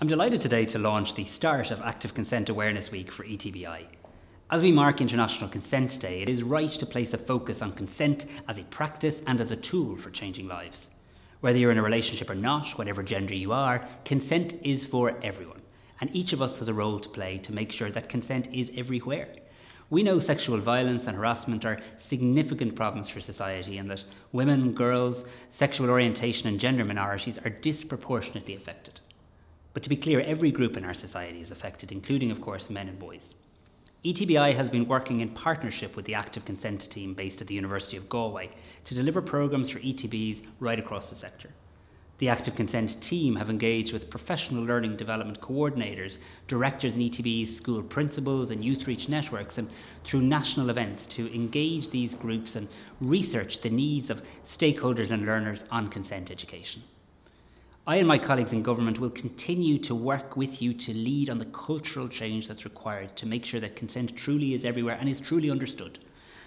I'm delighted today to launch the start of Active Consent Awareness Week for ETBI. As we mark International Consent Day, it is right to place a focus on consent as a practice and as a tool for changing lives. Whether you're in a relationship or not, whatever gender you are, consent is for everyone. And each of us has a role to play to make sure that consent is everywhere. We know sexual violence and harassment are significant problems for society, and that women, girls, sexual orientation and gender minorities are disproportionately affected. But to be clear, every group in our society is affected, including, of course, men and boys. ETBI has been working in partnership with the Active Consent team based at the University of Galway to deliver programmes for ETBs right across the sector. The Active Consent team have engaged with professional learning development coordinators, directors in ETBs, school principals and youth reach networks, and through national events to engage these groups and research the needs of stakeholders and learners on consent education. I and my colleagues in government will continue to work with you to lead on the cultural change that's required to make sure that consent truly is everywhere and is truly understood.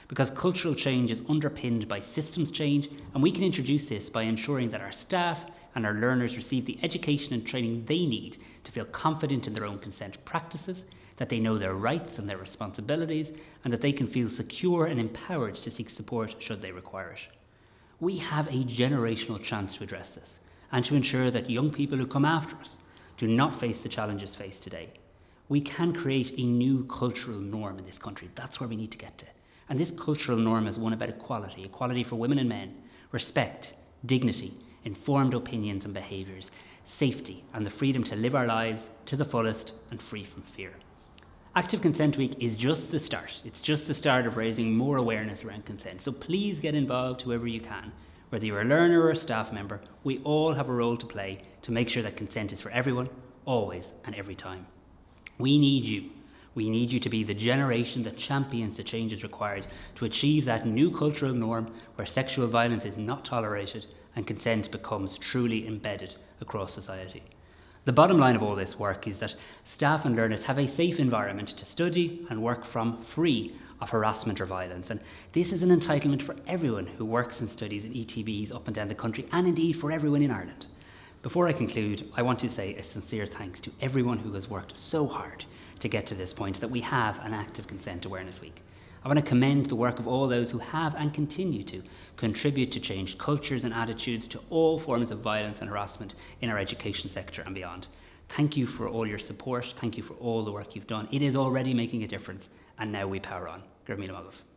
Because cultural change is underpinned by systems change, and we can introduce this by ensuring that our staff and our learners receive the education and training they need to feel confident in their own consent practices, that they know their rights and their responsibilities, and that they can feel secure and empowered to seek support should they require it. We have a generational chance to address this, and to ensure that young people who come after us do not face the challenges faced today. We can create a new cultural norm in this country. That's where we need to get to. And this cultural norm is one about equality, equality for women and men, respect, dignity, informed opinions and behaviours, safety, and the freedom to live our lives to the fullest and free from fear. Active Consent Week is just the start. It's just the start of raising more awareness around consent. So please get involved whoever you can. Whether you're a learner or a staff member, we all have a role to play to make sure that consent is for everyone, always and every time. We need you. We need you to be the generation that champions the changes required to achieve that new cultural norm where sexual violence is not tolerated and consent becomes truly embedded across society. The bottom line of all this work is that staff and learners have a safe environment to study and work from, free of harassment or violence. And this is an entitlement for everyone who works and studies in ETBs up and down the country, and indeed for everyone in Ireland. Before I conclude, I want to say a sincere thanks to everyone who has worked so hard to get to this point that we have an Active Consent Awareness Week. I want to commend the work of all those who have and continue to contribute to change cultures and attitudes to all forms of violence and harassment in our education sector and beyond. Thank you for all your support. Thank you for all the work you've done. It is already making a difference, and now we power on. Gurmail Malov.